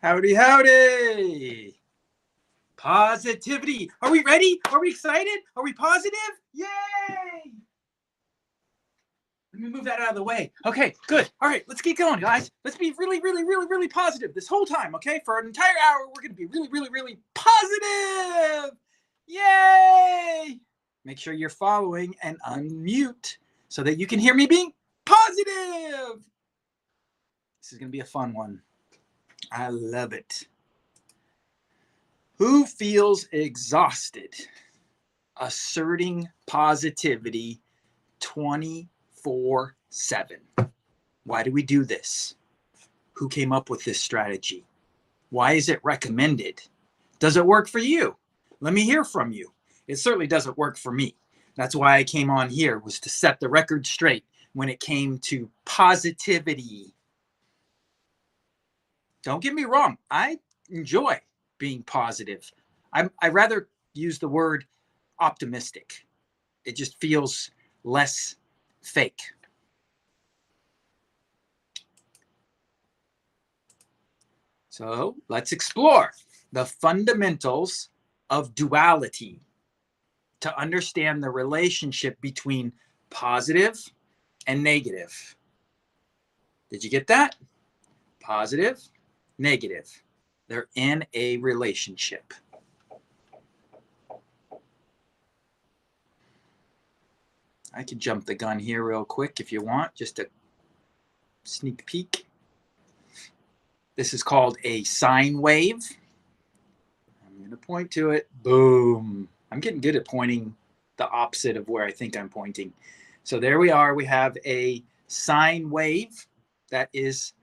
Howdy, howdy. Positivity. Are we ready? Are we excited? Are we positive? Yay! Let me move that out of the way. Okay, good. All right, let's get going, guys. Let's be really positive this whole time, okay? For an entire hour, we're going to be really positive. Yay! Make sure you're following and unmute so that you can hear me being positive. This is going to be a fun one. I love it. Who feels exhausted? Asserting positivity 24/7. Why do we do this? Who came up with this strategy? Why is it recommended? Does it work for you? Let me hear from you. It certainly doesn't work for me. That's why I came on here, was to set the record straight when it came to positivity. Don't get me wrong. I enjoy being positive. I rather use the word optimistic. It just feels less fake. So let's explore the fundamentals of duality to understand the relationship between positive and negative. Did you get that? Positive, negative. They're in a relationship. I could jump the gun here real quick if you want, just a sneak peek. This is called a sine wave. I'm going to point to it. Boom. I'm getting good at pointing the opposite of where I think I'm pointing. So there we are. We have a sine wave. That is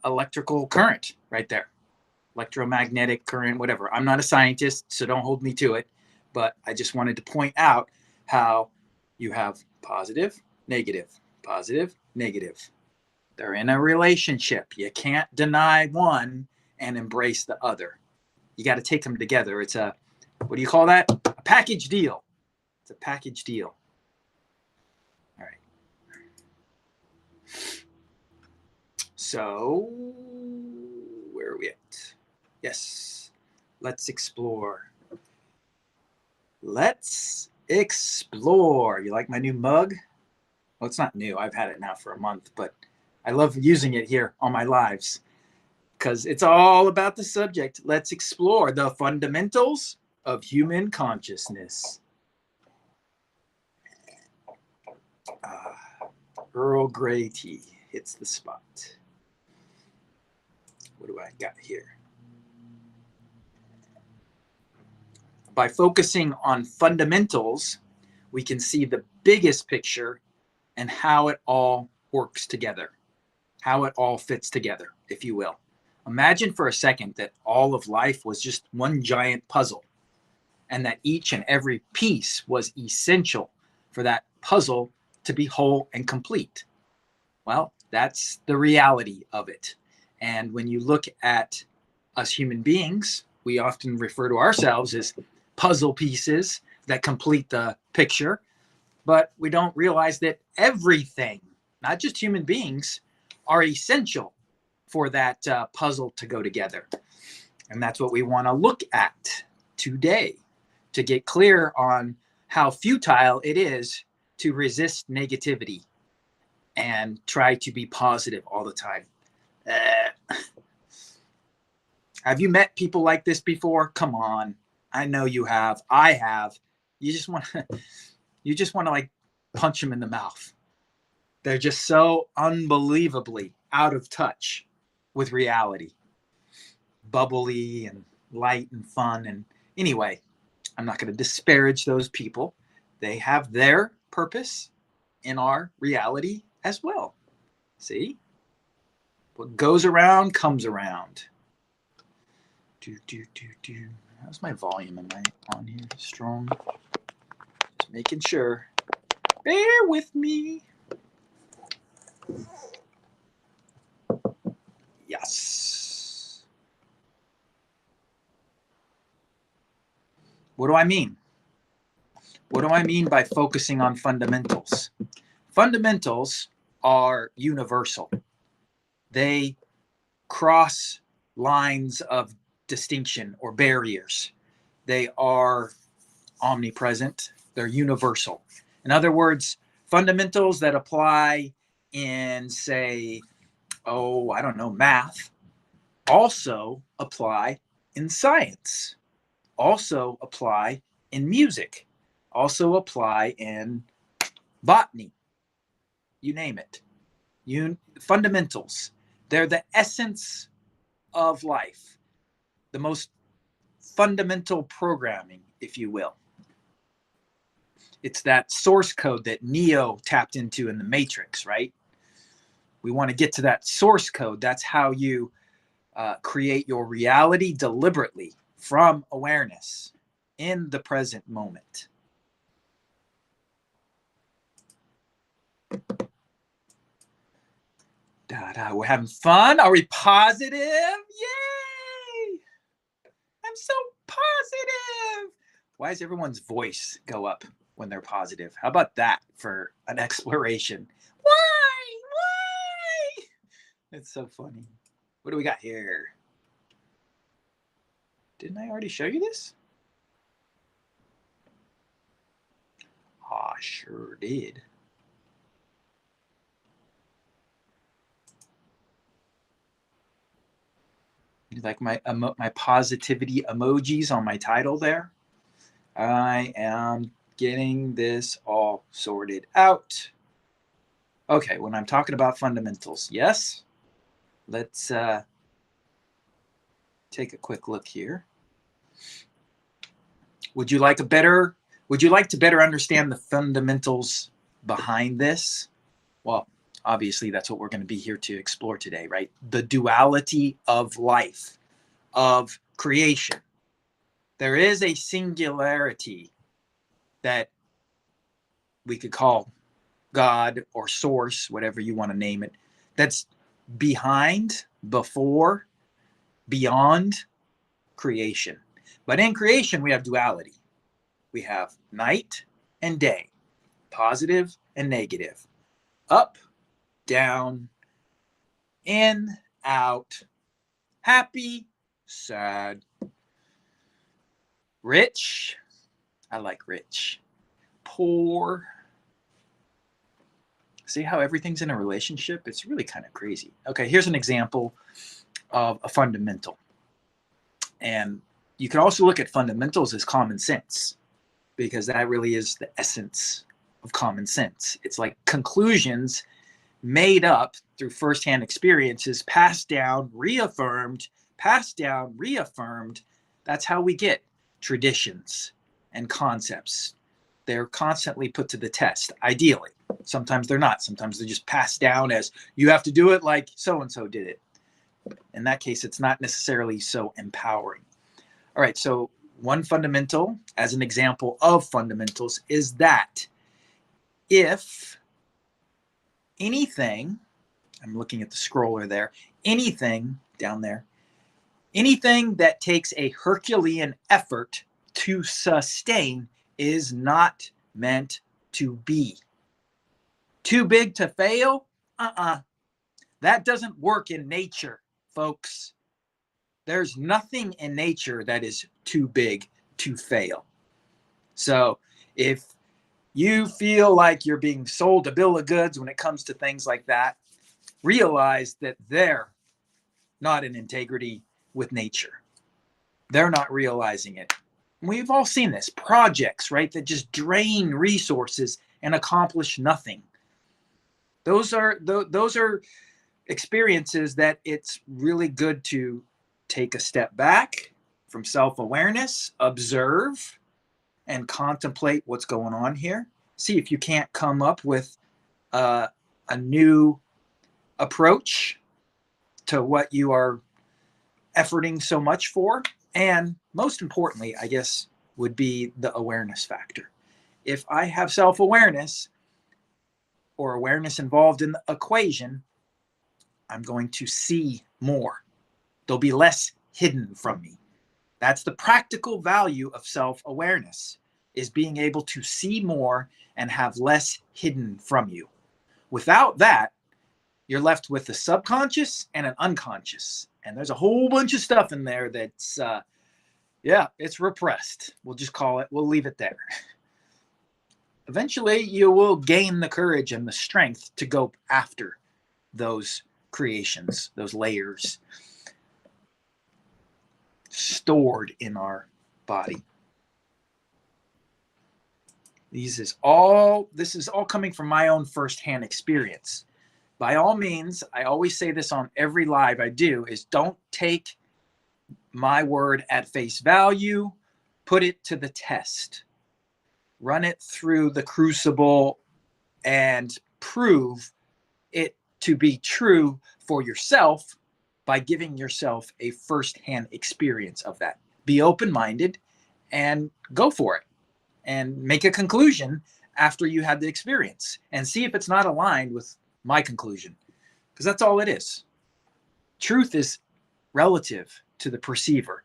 electrical current right there. Electromagnetic current, whatever. I'm not a scientist, so don't hold me to it. But I just wanted to point out how you have positive, negative, positive, negative. They're in a relationship. You can't deny one and embrace the other. You got to take them together. It's a, what do you call that? A package deal. It's a package deal. All right. So, where are we at? Yes. Let's explore. Let's explore. You like my new mug? Well, it's not new. I've had it now for a month, but I love using it here on my lives because it's all about the subject. Let's explore the fundamentals of human consciousness. Earl Grey tea hits the spot. What do I got here? By focusing on fundamentals, we can see the biggest picture and how it all works together, how it all fits together, if you will. Imagine for a second that all of life was just one giant puzzle and that each and every piece was essential for that puzzle to be whole and complete. Well, that's the reality of it. And when you look at us human beings, we often refer to ourselves as puzzle pieces that complete the picture, but we don't realize that everything, not just human beings, are essential for that puzzle to go together. And that's what we want to look at today to get clear on how futile it is to resist negativity and try to be positive all the time. Have you met people like this before? Come on. I know you have. I have. You just want to like punch them in the mouth. They're just so unbelievably out of touch with reality. Bubbly and light and fun. And anyway, I'm not going to disparage those people. They have their purpose in our reality as well. See? What goes around comes around. How's my volume? Am I on here strong? Just making sure. Bear with me. Yes. What do I mean? What do I mean by focusing on fundamentals? Fundamentals are universal. They cross lines of distinction or barriers. They are omnipresent. They're universal. In other words, fundamentals that apply in, say, I don't know, math, also apply in science, also apply in music, also apply in botany, you name it. Fundamentals, they're the essence of life, the most fundamental programming, if you will. It's that source code that Neo tapped into in the Matrix, right? We want to get to that source code. That's how you create your reality deliberately from awareness in the present moment. We're having fun. Are we positive? Yay! I'm so positive. Why does everyone's voice go up when they're positive? How about that for an exploration? Why? It's so funny. What do we got here? Didn't I already show you this? I sure did. You like my positivity emojis on my title there? I am getting this all sorted out. Okay, when I'm talking about fundamentals, yes. Let's take a quick look here. Would you like to better understand the fundamentals behind this? Well, obviously that's what we're going to be here to explore today, right? The duality of life, of creation. There is a singularity that we could call God or source, whatever you want to name it, that's behind, before, beyond creation. But in creation, we have duality. We have night and day, positive and negative, up, down, in, out, happy, sad, rich. I like rich. Poor. See how everything's in a relationship? It's really kind of crazy. Okay, here's an example of a fundamental. And you can also look at fundamentals as common sense, because that really is the essence of common sense. It's like conclusions made up through firsthand experiences, passed down, reaffirmed, passed down, reaffirmed. That's how we get traditions and concepts. They're constantly put to the test, ideally. Sometimes they're not. Sometimes they're just passed down as you have to do it like so-and-so did it. In that case, it's not necessarily so empowering. All right, so one fundamental, as an example of fundamentals, is that if anything, I'm looking at the scroller there, anything down there, anything that takes a Herculean effort to sustain is not meant to be. Too big to fail? That doesn't work in nature, folks. There's nothing in nature that is too big to fail. So if you feel like you're being sold a bill of goods when it comes to things like that, realize that they're not in integrity with nature. They're not realizing it. We've all seen this. Projects, right, that just drain resources and accomplish nothing. Those are experiences that it's really good to take a step back from self-awareness, observe, and contemplate what's going on here. See if you can't come up with a new approach to what you are efforting so much for. And most importantly, I guess, would be the awareness factor. If I have self-awareness or awareness involved in the equation, I'm going to see more. There'll be less hidden from me. That's the practical value of self-awareness, is being able to see more and have less hidden from you. Without that, you're left with the subconscious and an unconscious. And there's a whole bunch of stuff in there that's, yeah, it's repressed. We'll just call it, we'll leave it there. Eventually, you will gain the courage and the strength to go after those creations, those layers stored in our body. This is all coming from my own firsthand experience. By all means, I always say this on every live I do, is don't take my word at face value, put it to the test. Run it through the crucible and prove it to be true for yourself by giving yourself a firsthand experience of that. Be open-minded and go for it and make a conclusion after you had the experience and see if it's not aligned with my conclusion, because that's all it is. Truth is relative to the perceiver,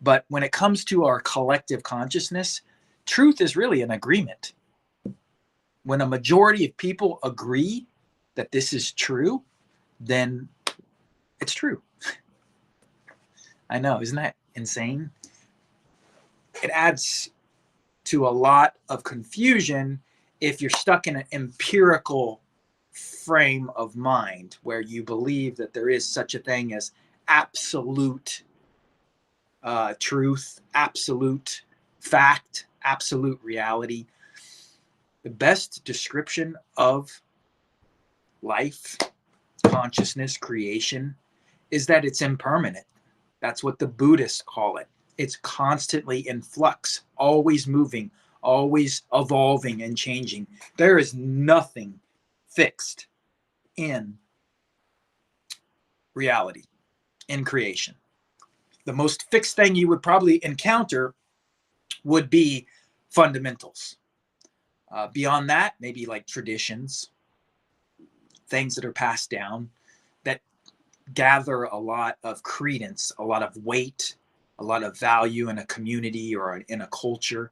but when it comes to our collective consciousness, truth is really an agreement. When a majority of people agree that this is true, then it's true. I know, isn't that insane? It adds to a lot of confusion if you're stuck in an empirical frame of mind where you believe that there is such a thing as absolute truth, absolute fact, absolute reality. The best description of life, consciousness, creation is that it's impermanent. That's what the Buddhists call it. It's constantly in flux, always moving, always evolving and changing. There is nothing fixed in reality, in creation. The most fixed thing you would probably encounter would be fundamentals. Beyond that, maybe like traditions, things that are passed down that gather a lot of credence, a lot of weight, a lot of value in a community or in a culture.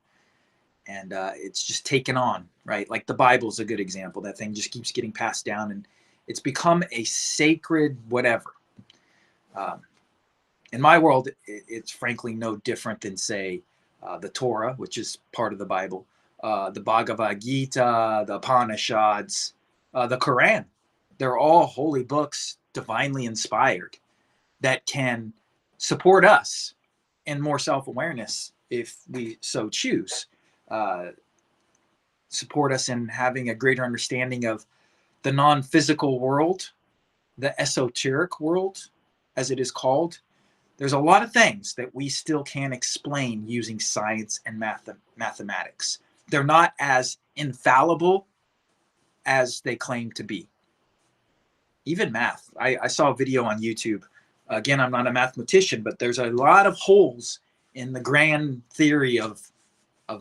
And it's just taken on, right? Like the Bible's a good example. That thing just keeps getting passed down and it's become a sacred whatever. In my world, it's frankly no different than, say, the Torah, which is part of the Bible, the Bhagavad Gita, the Upanishads, the Quran. They're all holy books, divinely inspired, that can support us in more self-awareness if we so choose. Support us in having a greater understanding of the non-physical world, the esoteric world, as it is called. There's a lot of things that we still can't explain using science and mathematics. They're not as infallible as they claim to be. Even math. I saw a video on YouTube. Again, I'm not a mathematician, but there's a lot of holes in the grand theory of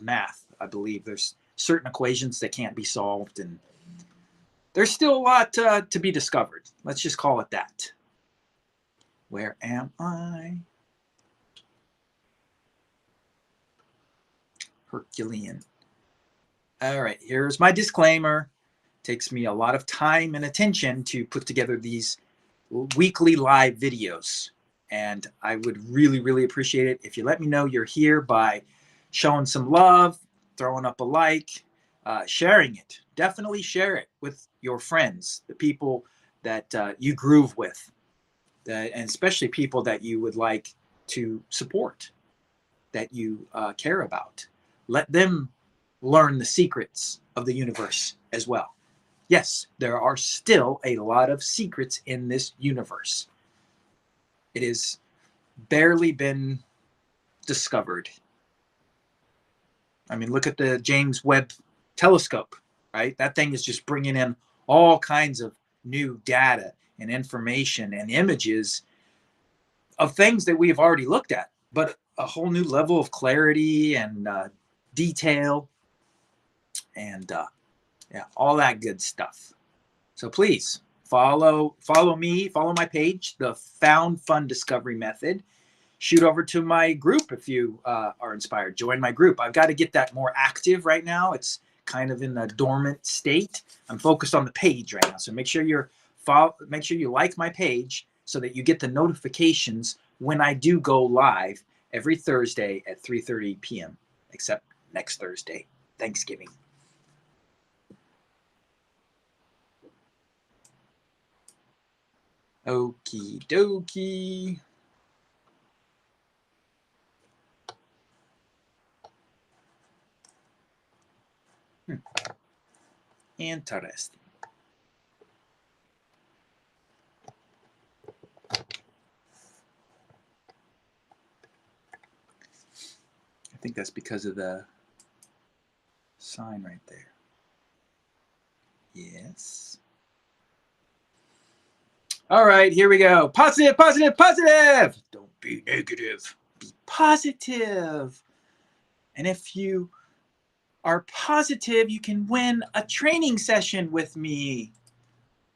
math. I believe there's certain equations that can't be solved, and there's still a lot to be discovered. Let's just call it that. Where am I? Herculean. All right, here's my disclaimer. It takes me a lot of time and attention to put together these weekly live videos. And I would really, really appreciate it if you let me know you're here by showing some love, throwing up a like, sharing it. Definitely share it with your friends, the people that you groove with, and especially people that you would like to support, that you care about. Let them learn the secrets of the universe as well. Yes, there are still a lot of secrets in this universe. It has barely been discovered. I mean, look at the James Webb telescope, right? That thing is just bringing in all kinds of new data and information and images of things that we've already looked at, but a whole new level of clarity and detail and yeah, all that good stuff. So please follow me, follow my page, the Found Fun Discovery Method. Shoot over to my group if you are inspired. Join my group. I've got to get that more active right now. It's kind of in a dormant state. I'm focused on the page right now. So make sure you like my page so that you get the notifications when I do go live every Thursday at 3:30 p.m., except next Thursday, Thanksgiving. Okie dokie. Interesting. I think that's because of the sign right there. Yes. All right, here we go. Positive, positive, positive. Don't be negative. Be positive. And if you are positive, you can win a training session with me.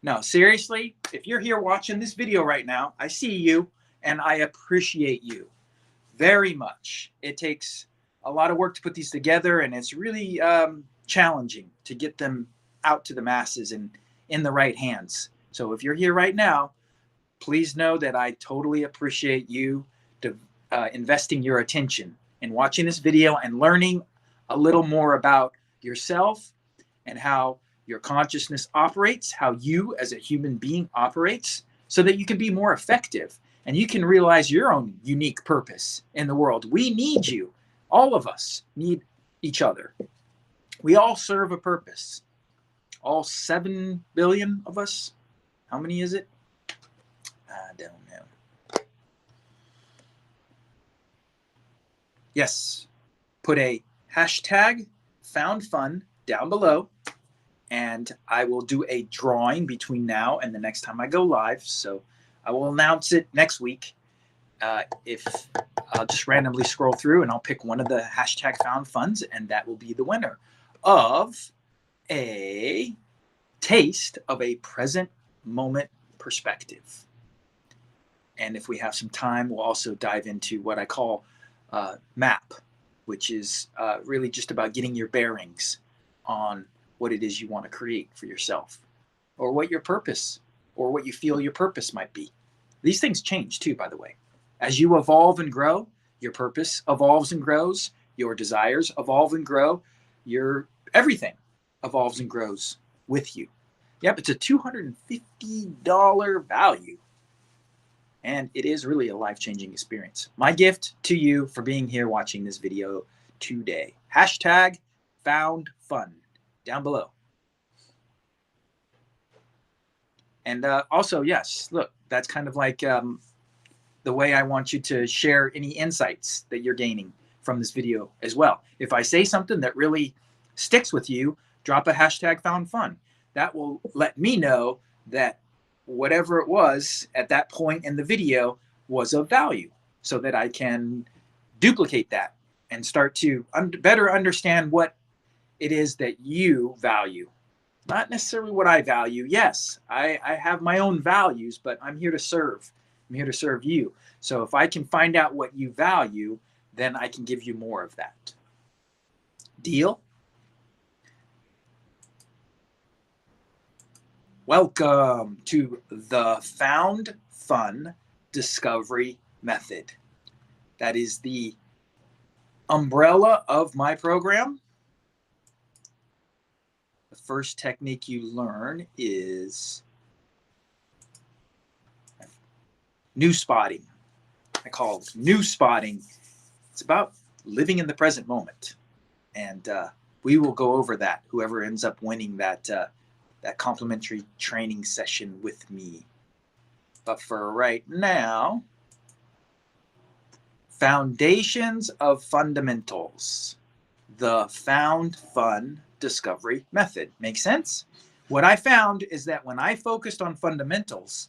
No, seriously, if you're here watching this video right now, I see you and I appreciate you very much. It takes a lot of work to put these together, and it's really challenging to get them out to the masses and in the right hands. So if you're here right now, please know that I totally appreciate you investing your attention in watching this video and learning a little more about yourself and how your consciousness operates, how you as a human being operates, so that you can be more effective and you can realize your own unique purpose in the world. We need you. All of us need each other. We all serve a purpose. All 7 billion of us. How many is it? I don't know. Yes. Put a hashtag found fun down below, and I will do a drawing between now and the next time I go live. So I will announce it next week. If I'll just randomly scroll through and I'll pick one of the hashtag found funds, and that will be the winner of a taste of a present moment perspective. And if we have some time, we'll also dive into what I call MAP, which is really just about getting your bearings on what it is you want to create for yourself, or what your purpose, or what you feel your purpose might be. These things change too, by the way. As you evolve and grow, your purpose evolves and grows, your desires evolve and grow, your everything evolves and grows with you. Yep, it's a $250 value. And it is really a life-changing experience. My gift to you for being here watching this video today. Hashtag found fun down below. And also, yes, look, that's kind of like the way I want you to share any insights that you're gaining from this video as well. If I say something that really sticks with you, drop a hashtag found fun. That will let me know that whatever it was at that point in the video was of value, so that I can duplicate that and start to better understand what it is that you value. Not necessarily what I value. Yes, I have my own values, but I'm here to serve. I'm here to serve you. So if I can find out what you value, then I can give you more of that. Deal? Welcome to the Found Fun Discovery Method. That is the umbrella of my program. The first technique you learn is new spotting. I call it new spotting. It's about living in the present moment. And we will go over that, whoever ends up winning that complimentary training session with me. But for right now, foundations of fundamentals, the Found Fun Discovery Method. Make sense? What I found is that when I focused on fundamentals,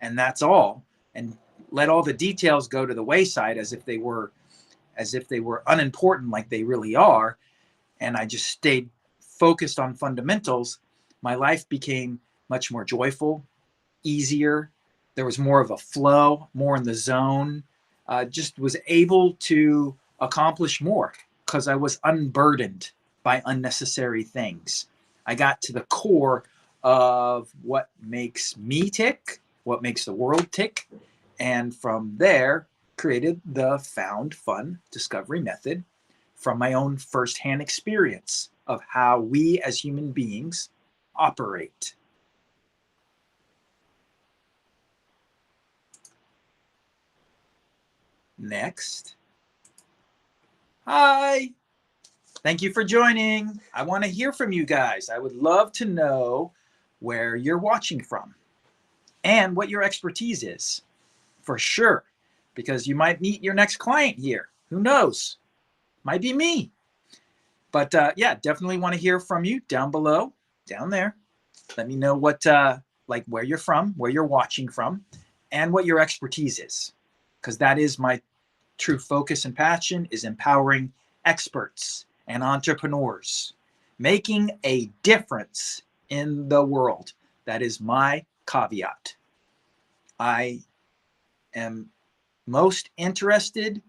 and that's all, and let all the details go to the wayside as if they were unimportant, like they really are, and I just stayed focused on fundamentals, my life became much more joyful, easier. There was more of a flow, more in the zone. Just was able to accomplish more because I was unburdened by unnecessary things. I got to the core of what makes me tick what makes the world tick, and from there created the found fun discovery method from my own firsthand experience of how we as human beings operate. Next. Hi. Thank you for joining. I want to hear from you guys. I would love to know where you're watching from and what your expertise is, for sure, because you might meet your next client here. Who knows? Might be me. But yeah, definitely want to hear from you down below, down there. Let me know what, like where you're from, where you're watching from, and what your expertise is, because that is my true focus and passion, is empowering experts and entrepreneurs, making a difference in the world. That is my caveat. I am most interested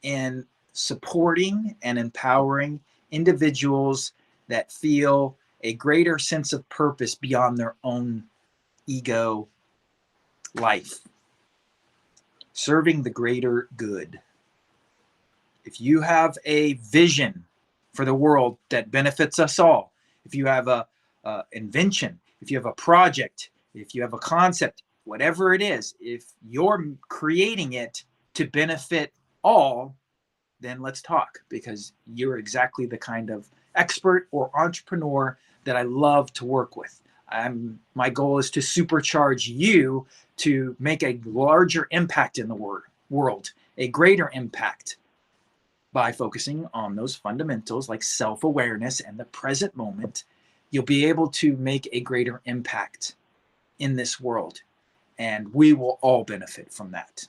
in supporting and empowering individuals that feel a greater sense of purpose beyond their own ego life, serving the greater good. If you have a vision for the world that benefits us all, if you have a invention, if you have a project, if you have a concept, whatever it is, if you're creating it to benefit all, then let's talk, because you're exactly the kind of expert or entrepreneur that I love to work with. My goal is to supercharge you to make a larger impact in the world, a greater impact, by focusing on those fundamentals like self-awareness and the present moment. You'll be able to make a greater impact in this world, and we will all benefit from that.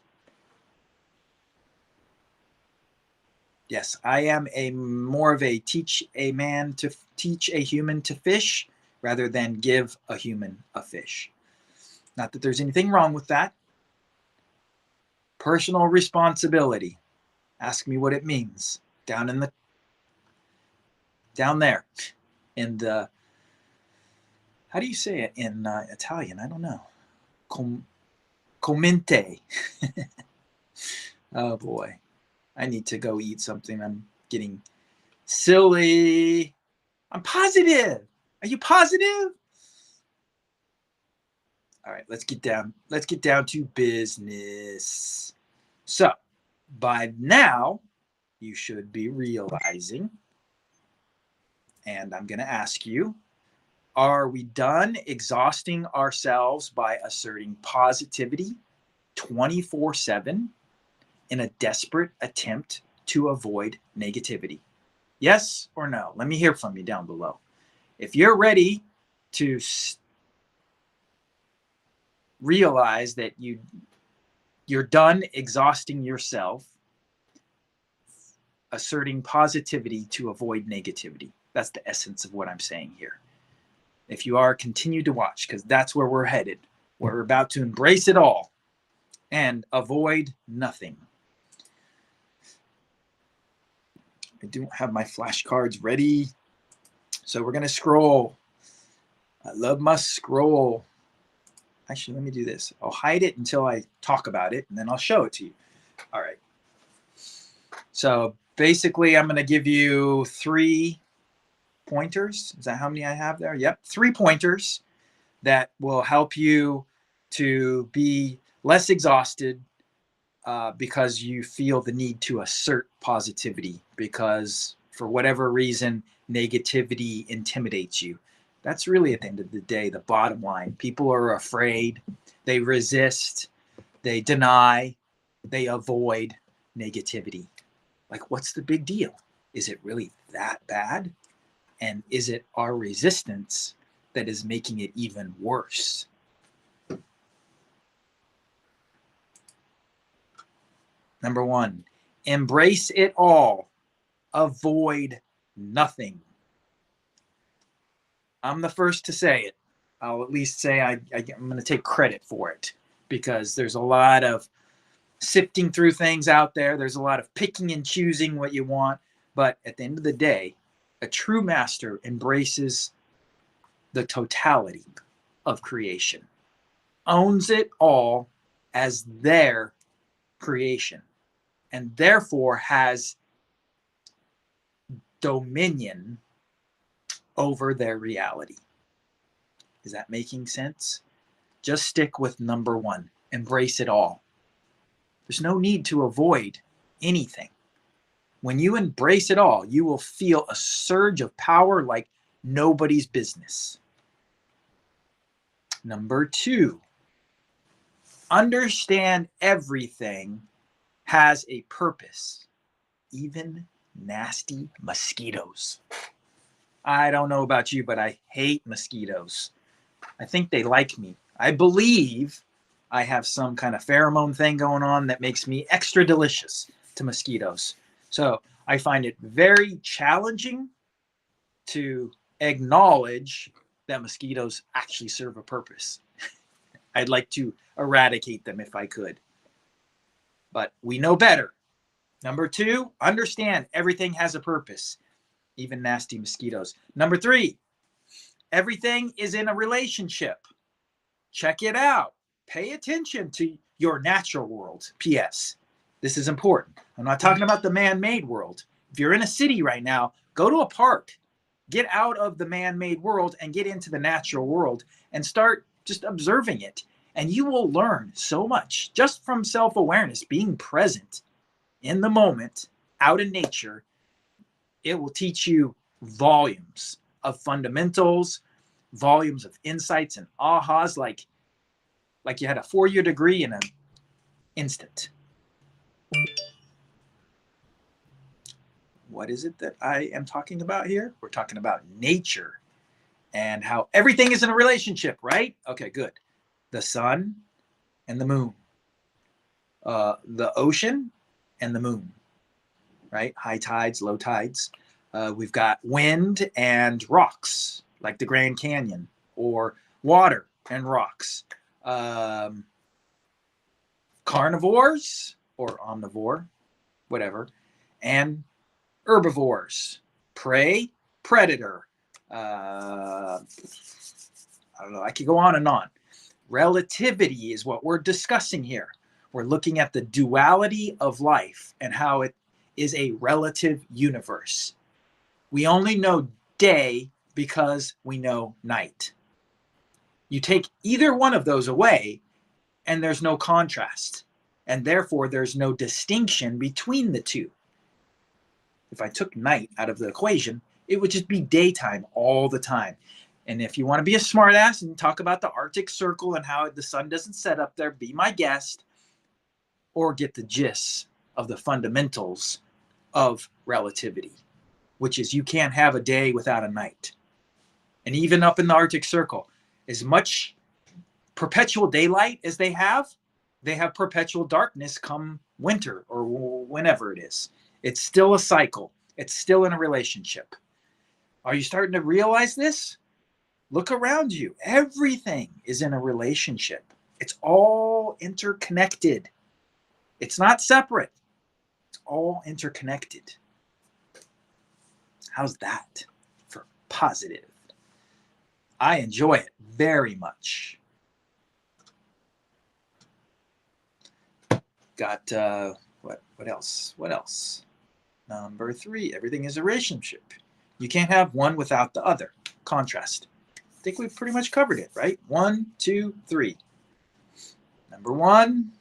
Yes, I am more of a teach a human to fish rather than give a human a fish. Not that there's anything wrong with that. Personal responsibility. Ask me what it means. Down there in the, how do you say it in Italian? I don't know. Commente. Oh boy. I need to go eat something. I'm getting silly. I'm positive. Are you positive? All right, let's get down to business. So, by now, you should be realizing, and I'm going to ask you, are we done exhausting ourselves by asserting positivity 24/7 in a desperate attempt to avoid negativity? Yes or no? Let me hear from you down below. If you're ready to realize that you're done exhausting yourself, asserting positivity to avoid negativity. That's the essence of what I'm saying here. If you are, continue to watch, because that's where we're headed. We're about to embrace it all and avoid nothing. I don't have my flashcards ready, so we're going to scroll. I love my scroll. Actually, let me do this. I'll hide it until I talk about it, and then I'll show it to you. All right. So basically, I'm going to give you 3 pointers. Is that how many I have there? Yep. 3 pointers that will help you to be less exhausted because you feel the need to assert positivity, because for whatever reason, negativity intimidates you. That's really, at the end of the day, the bottom line. People are afraid, they resist, they deny, they avoid negativity. Like, what's the big deal? Is it really that bad? And is it our resistance that is making it even worse? Number 1, embrace it all. Avoid nothing. I'm the first to say it. I'll at least say I'm going to take credit for it, because there's a lot of sifting through things out there. There's a lot of picking and choosing what you want. But at the end of the day, a true master embraces the totality of creation. owns it all as their creation and therefore has dominion over their reality. Is that making sense? Just stick with number one. Embrace it all. There's no need to avoid anything. When you embrace it all, you will feel a surge of power like nobody's business. Number two, understand everything has a purpose, even nasty mosquitoes. I don't know about you, but I hate mosquitoes. I think they like me. I believe I have some kind of pheromone thing going on that makes me extra delicious to mosquitoes. So I find it very challenging to acknowledge that mosquitoes actually serve a purpose. I'd like to eradicate them if I could. But we know better. Number two, understand everything has a purpose, even nasty mosquitoes. Number three, everything is in a relationship. Check it out. Pay attention to your natural world. P.S. This is important. I'm not talking about the man-made world. If you're in a city right now, go to a park. Get out of the man-made world and get into the natural world and start just observing it. And you will learn so much just from self-awareness, being present in the moment, out in nature. It will teach you volumes of fundamentals, volumes of insights and ahas, like you had a 4-year degree in an instant. What is it that I am talking about here? We're talking about nature and how everything is in a relationship, right? Okay, good. The sun and the moon, the ocean and the moon, right? High tides, low tides. We've got wind and rocks, like the Grand Canyon, or water and rocks. Carnivores or omnivore, whatever, and herbivores, prey, predator. I don't know. I could go on and on. Relativity is what we're discussing here. We're looking at the duality of life and how it is a relative universe. We only know day because we know night. You take either one of those away, and there's no contrast. And therefore, there's no distinction between the two. If I took night out of the equation, it would just be daytime all the time. And if you want to be a smartass and talk about the Arctic Circle and how the sun doesn't set up there, be my guest, or get the gist of the fundamentals of relativity, which is you can't have a day without a night. And even up in the Arctic Circle, as much perpetual daylight as they have perpetual darkness come winter or whenever it is. It's still a cycle. It's still in a relationship. Are you starting to realize this? Look around you. Everything is in a relationship. It's all interconnected. It's not separate. It's all interconnected. How's that for positive? I enjoy it very much. Got what else? Number 3, everything is a relationship. You can't have one without the other. Contrast. I think we've pretty much covered it, right? 1, 2, 3. Number 1,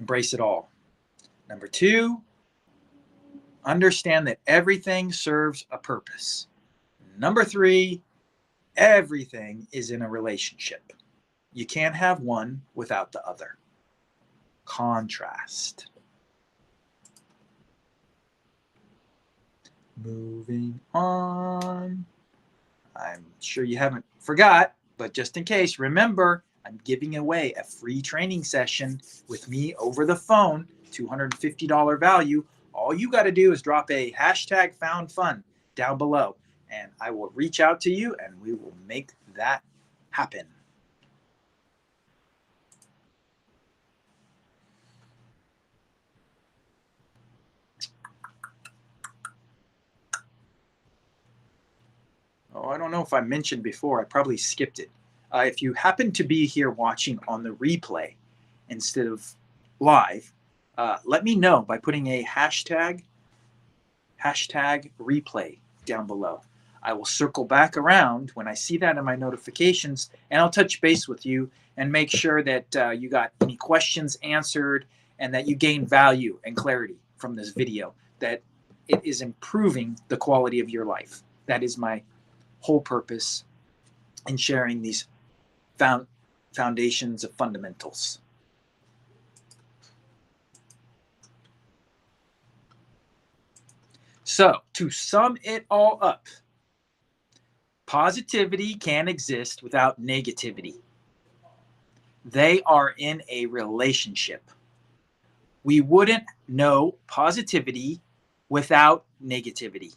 embrace it all. Number 2, understand that everything serves a purpose. Number 3, everything is in a relationship. You can't have one without the other. Contrast. Moving on. I'm sure you haven't forgot, but just in case, remember, I'm giving away a free training session with me over the phone, $250 value. All you got to do is drop a hashtag found fun down below, and I will reach out to you and we will make that happen. Oh, I don't know if I mentioned before. I probably skipped it. if you happen to be here watching on the replay instead of live, let me know by putting a hashtag replay down below. I will circle back around when I see that in my notifications, and I'll touch base with you and make sure that you got any questions answered and that you gain value and clarity from this video, that it is improving the quality of your life. That is my whole purpose in sharing these foundations of fundamentals. So, to sum it all up, positivity can't exist without negativity. They are in a relationship. We wouldn't know positivity without negativity.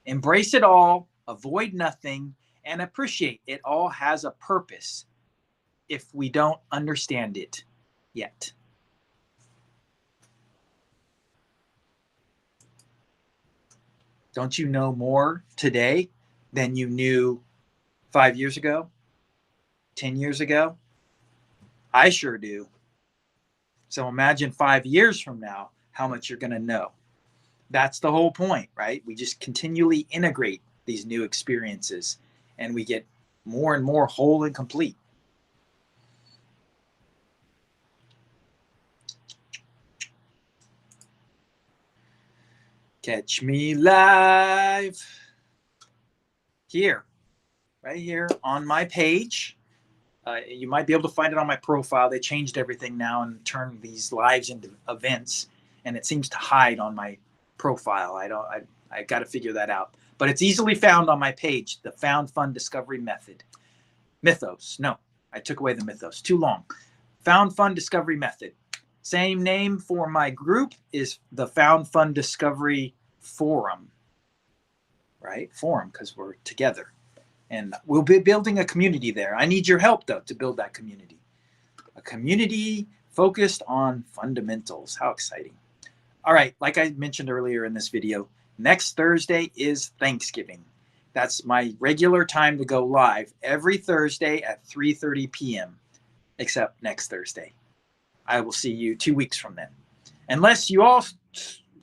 Embrace it all, avoid nothing, and appreciate it all has a purpose if we don't understand it yet. Don't you know more today than you knew 5 years ago, 10 years ago? I sure do. So imagine 5 years from now how much you're going to know. That's the whole point, right? We just continually integrate these new experiences and we get more and more whole and complete. Catch me live here, right here on my page. You might be able to find it on my profile. They changed everything now and turned these lives into events, and it seems to hide on my profile. I got to figure that out. But it's easily found on my page, the Found Fun Discovery Method. Mythos. No, I took away the mythos. Too long. Found Fun Discovery Method. Same name for my group is the Found Fun Discovery Forum. Right? Forum, because we're together. And we'll be building a community there. I need your help, though, to build that community. A community focused on fundamentals. How exciting. All right, like I mentioned earlier in this video, next Thursday is Thanksgiving. That's my regular time to go live every Thursday at 3:30 p.m., except next Thursday. I will see you 2 weeks from then. Unless you all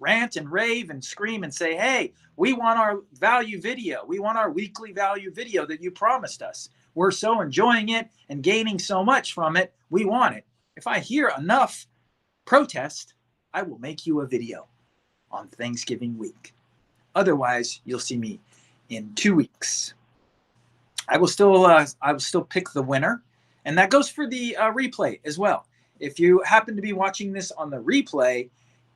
rant and rave and scream and say, hey, we want our value video. We want our weekly value video that you promised us. We're so enjoying it and gaining so much from it. We want it. If I hear enough protest, I will make you a video on Thanksgiving week. Otherwise, you'll see me in 2 weeks. I will still pick the winner, and that goes for the replay as well. If you happen to be watching this on the replay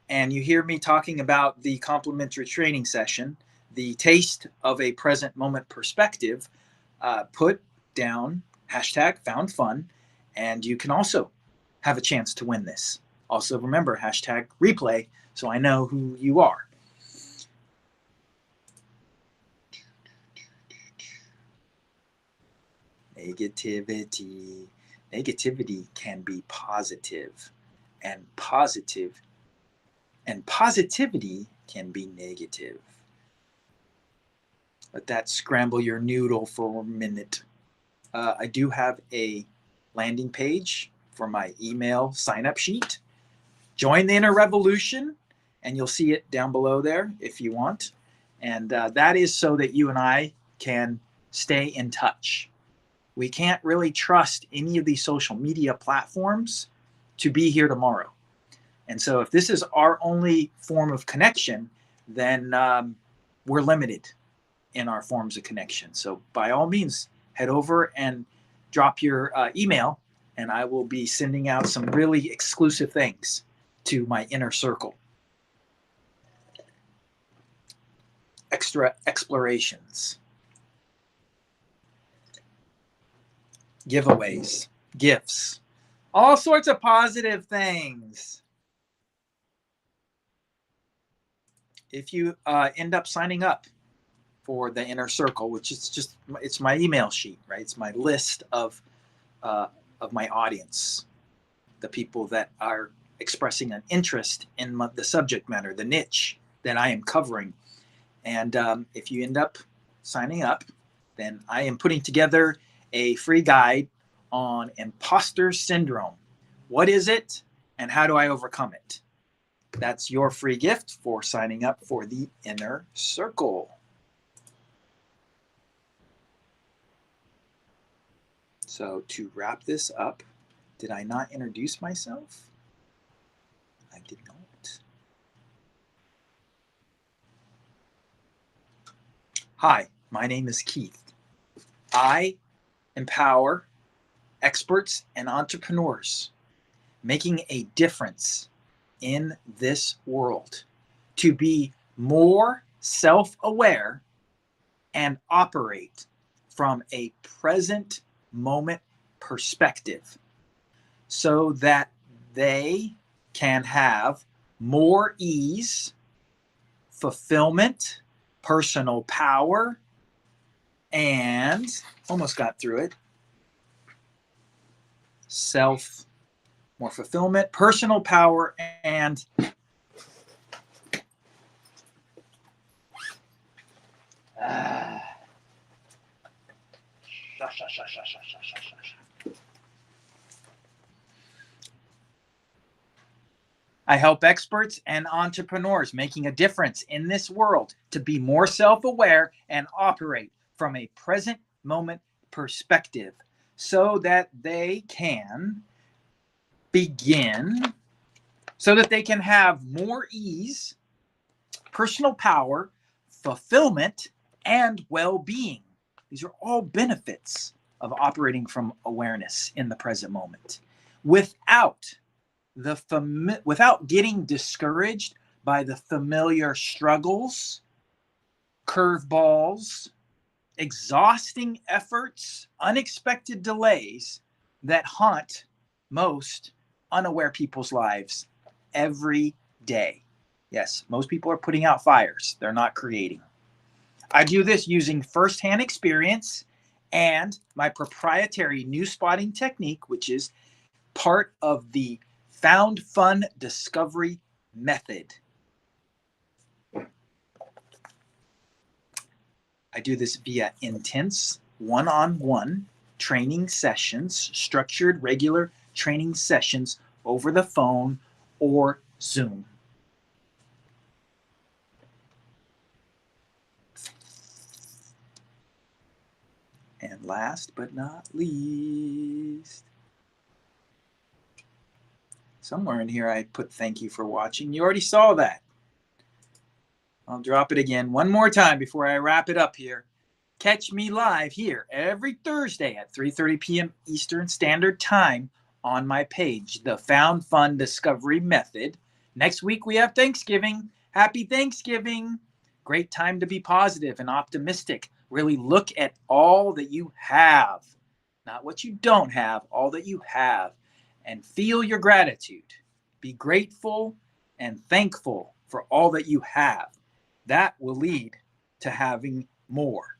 and you hear me talking about the complimentary training session, the taste of a present moment perspective, put down hashtag found fun, and you can also have a chance to win this. Also remember hashtag replay so I know who you are. Negativity. Negativity can be positive, and positivity can be negative. Let that scramble your noodle for a minute. I do have a landing page for my email sign-up sheet. Join the inner revolution, and you'll see it down below there if you want. And that is so that you and I can stay in touch. We can't really trust any of these social media platforms to be here tomorrow. And so if this is our only form of connection, then we're limited in our forms of connection. So by all means, head over and drop your email, and I will be sending out some really exclusive things to my inner circle. Extra explorations. Giveaways, gifts, all sorts of positive things. If you end up signing up for the inner circle, which is just, it's my email sheet, right? It's my list of my audience, the people that are expressing an interest in the subject matter, the niche that I am covering. And if you end up signing up, then I am putting together a free guide on imposter syndrome. What is it and how do I overcome it? That's your free gift for signing up for the Inner Circle. So to wrap this up, did I not introduce myself? I did not. Hi, my name is Keith. I empower experts and entrepreneurs making a difference in this world to be more self-aware and operate from a present moment perspective so that they can have more ease, fulfillment, personal power, and almost got through it. More fulfillment, personal power, and I help experts and entrepreneurs making a difference in this world to be more self-aware and operate from a present moment perspective so that they can have more ease, personal power, fulfillment, and well-being. These are all benefits of operating from awareness in the present moment without getting discouraged by the familiar struggles, curveballs, exhausting efforts, unexpected delays that haunt most unaware people's lives every day. Yes, most people are putting out fires. They're not creating. I do this using firsthand experience and my proprietary new spotting technique, which is part of the Found Fun Discovery Method. I do this via intense one-on-one training sessions, structured regular training sessions over the phone or Zoom. And last but not least, somewhere in here I put thank you for watching. You already saw that. I'll drop it again one more time before I wrap it up here. Catch me live here every Thursday at 3:30 p.m. Eastern Standard Time on my page, The Found Fun Discovery Method. Next week we have Thanksgiving. Happy Thanksgiving. Great time to be positive and optimistic. Really look at all that you have, not what you don't have, all that you have, and feel your gratitude. Be grateful and thankful for all that you have. That will lead to having more.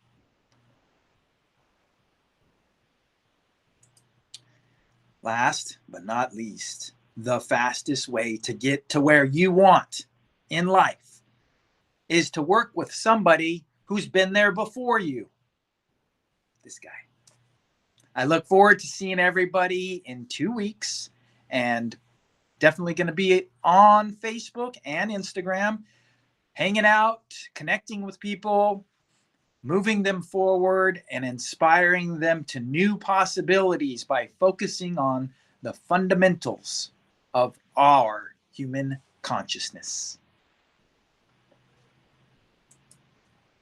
Last but not least, the fastest way to get to where you want in life is to work with somebody who's been there before you. This guy. I look forward to seeing everybody in 2 weeks, and definitely going to be on Facebook and Instagram, hanging out, connecting with people, moving them forward, and inspiring them to new possibilities by focusing on the fundamentals of our human consciousness.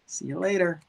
See you later.